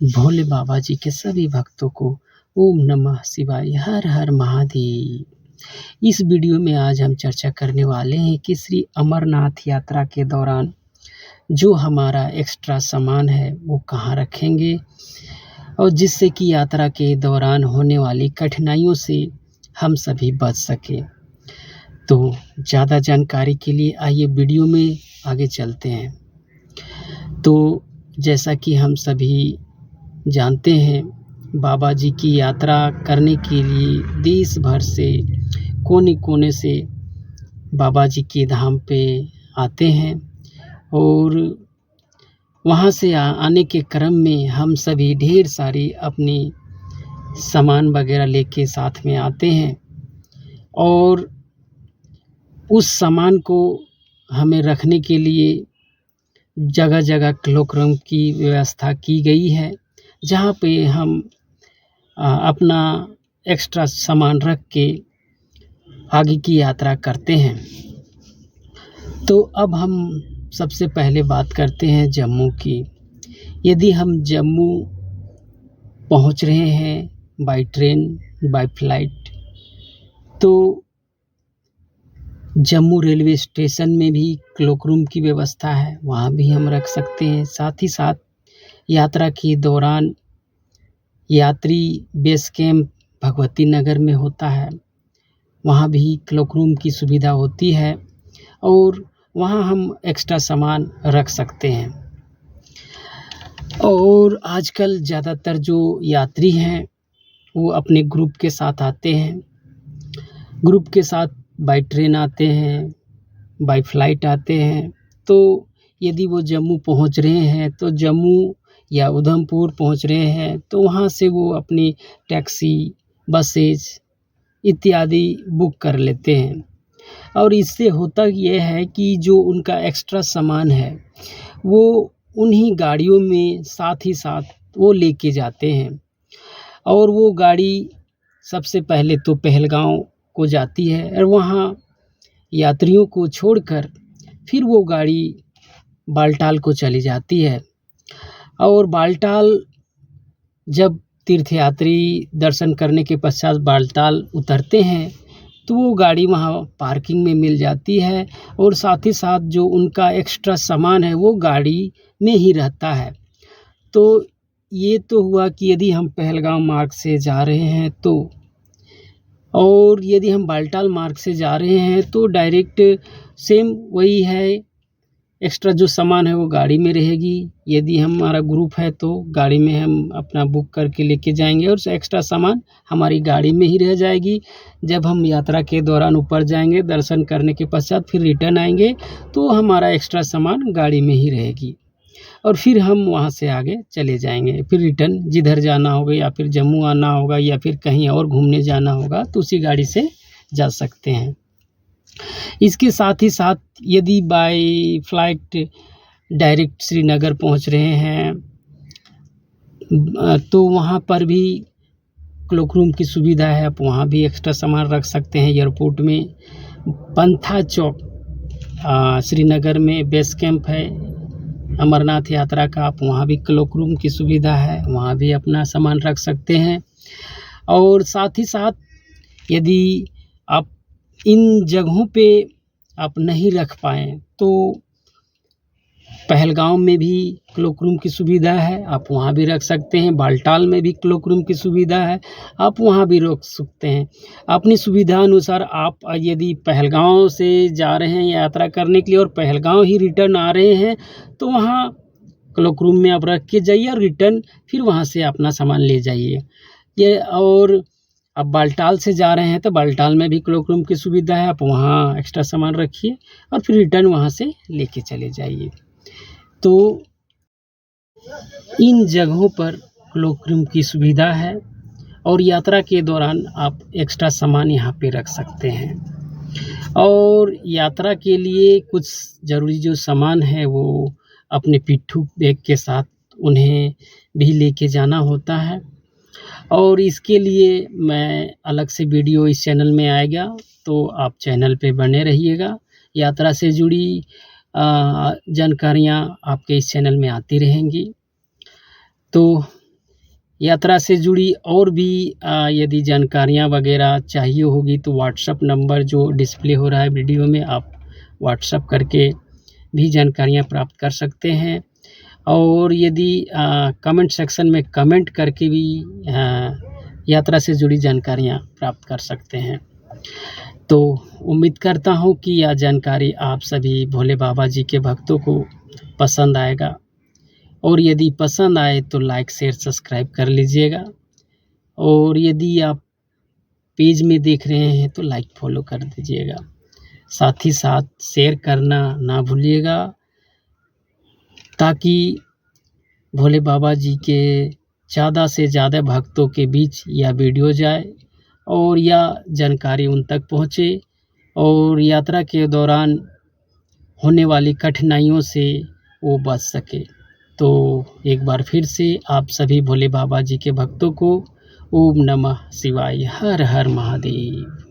भोले बाबा जी के सभी भक्तों को ओम नमः शिवाय, हर हर महादेव। इस वीडियो में आज हम चर्चा करने वाले हैं कि श्री अमरनाथ यात्रा के दौरान जो हमारा एक्स्ट्रा सामान है वो कहाँ रखेंगे और जिससे कि यात्रा के दौरान होने वाली कठिनाइयों से हम सभी बच सकें। तो ज़्यादा जानकारी के लिए आइए वीडियो में आगे चलते हैं। तो जैसा कि हम सभी जानते हैं, बाबा जी की यात्रा करने के लिए देश भर से कोने-कोने से बाबा जी के धाम पे आते हैं और वहाँ से आने के क्रम में हम सभी ढेर सारी अपनी सामान वगैरह लेके साथ में आते हैं और उस सामान को हमें रखने के लिए जगह-जगह क्लोकरूम की व्यवस्था की गई है, जहाँ पे हम अपना एक्स्ट्रा सामान रख के आगे की यात्रा करते हैं। तो अब हम सबसे पहले बात करते हैं जम्मू की। यदि हम जम्मू पहुँच रहे हैं बाय ट्रेन, बाय फ्लाइट, तो जम्मू रेलवे स्टेशन में भी क्लोकरूम की व्यवस्था है, वहाँ भी हम रख सकते हैं। साथ ही साथ यात्रा के दौरान यात्री बेस कैंप भगवती नगर में होता है, वहाँ भी क्लोकरूम की सुविधा होती है और वहाँ हम एक्स्ट्रा सामान रख सकते हैं। और आजकल ज़्यादातर जो यात्री हैं वो अपने ग्रुप के साथ आते हैं, ग्रुप के साथ बाय ट्रेन आते हैं, बाय फ्लाइट आते हैं। तो यदि वो जम्मू पहुंच रहे हैं तो जम्मू या उधमपुर पहुंच रहे हैं तो वहां से वो अपनी टैक्सी, बसेज इत्यादि बुक कर लेते हैं। और इससे होता ये है कि जो उनका एक्स्ट्रा सामान है वो उन्हीं गाड़ियों में साथ ही साथ वो लेके जाते हैं और वो गाड़ी सबसे पहले तो पहलगांव को जाती है और वहाँ यात्रियों को छोड़कर फिर वो गाड़ी बालटाल को चली जाती है। और बालटाल जब तीर्थयात्री दर्शन करने के पश्चात बालटाल उतरते हैं तो वो गाड़ी वहाँ पार्किंग में मिल जाती है और साथ ही साथ जो उनका एक्स्ट्रा सामान है वो गाड़ी में ही रहता है। तो ये तो हुआ कि यदि हम पहलगाम मार्ग से जा रहे हैं तो, और यदि हम बालटाल मार्ग से जा रहे हैं तो डायरेक्ट सेम वही है, एक्स्ट्रा जो सामान है वो गाड़ी में रहेगी। यदि हमारा ग्रुप है तो गाड़ी में हम अपना बुक करके लेके जाएंगे और एक्स्ट्रा सामान हमारी गाड़ी में ही रह जाएगी। जब हम यात्रा के दौरान ऊपर जाएंगे, दर्शन करने के पश्चात फिर रिटर्न आएंगे तो हमारा एक्स्ट्रा सामान गाड़ी में ही रहेगी और फिर हम वहाँ से आगे चले जाएंगे। फिर रिटर्न जिधर जाना होगा या फिर जम्मू आना होगा या फिर कहीं और घूमने जाना होगा तो उसी गाड़ी से जा सकते हैं। इसके साथ ही साथ यदि बाय फ्लाइट डायरेक्ट श्रीनगर पहुंच रहे हैं तो वहां पर भी क्लोकरूम की सुविधा है, आप वहां भी एक्स्ट्रा सामान रख सकते हैं। एयरपोर्ट में पंथा चौक श्रीनगर में बेस कैंप है अमरनाथ यात्रा का, आप वहाँ भी क्लोकरूम की सुविधा है, वहाँ भी अपना सामान रख सकते हैं। और साथ ही साथ यदि आप इन जगहों पे आप नहीं रख पाएँ तो पहलगाम में भी क्लोकरूम की सुविधा है, आप वहाँ भी रख सकते हैं। बालटाल में भी क्लोकरूम की सुविधा है, आप वहाँ भी रख सकते हैं। अपनी सुविधा अनुसार आप यदि पहलगाम से जा रहे हैं यात्रा करने के लिए और पहलगाम ही रिटर्न आ रहे हैं तो वहाँ क्लोकरूम में आप रख के जाइए और रिटर्न फिर वहाँ से अपना सामान ले जाइए। ये और अब बालटाल से जा रहे हैं तो बालटाल में भी क्लोकरूम की सुविधा है, आप वहाँ एक्स्ट्रा सामान रखिए और फिर रिटर्न वहाँ से लेके चले जाइए। तो इन जगहों पर क्लोकरूम की सुविधा है और यात्रा के दौरान आप एक्स्ट्रा सामान यहाँ पे रख सकते हैं। और यात्रा के लिए कुछ ज़रूरी जो सामान है वो अपने पिट्ठू बैग के साथ उन्हें भी लेके जाना होता है और इसके लिए मैं अलग से वीडियो इस चैनल में आएगा तो आप चैनल पे बने रहिएगा। यात्रा से जुड़ी जानकारियाँ आपके इस चैनल में आती रहेंगी। तो यात्रा से जुड़ी और भी यदि जानकारियाँ वगैरह चाहिए होगी तो व्हाट्सएप नंबर जो डिस्प्ले हो रहा है वीडियो में, आप व्हाट्सएप करके भी जानकारियाँ प्राप्त कर सकते हैं। और यदि कमेंट सेक्शन में कमेंट करके भी यात्रा से जुड़ी जानकारियाँ प्राप्त कर सकते हैं। तो उम्मीद करता हूँ कि यह जानकारी आप सभी भोले बाबा जी के भक्तों को पसंद आएगा, और यदि पसंद आए तो लाइक शेयर सब्सक्राइब कर लीजिएगा, और यदि आप पेज में देख रहे हैं तो लाइक फॉलो कर दीजिएगा। साथ ही साथ शेयर करना ना भूलिएगा, ताकि भोले बाबा जी के ज़्यादा से ज़्यादा भक्तों के बीच यह वीडियो जाए और यह जानकारी उन तक पहुँचे, और यात्रा के दौरान होने वाली कठिनाइयों से वो बच सके। तो एक बार फिर से आप सभी भोले बाबा जी के भक्तों को ओम नमः शिवाय, हर हर महादेव।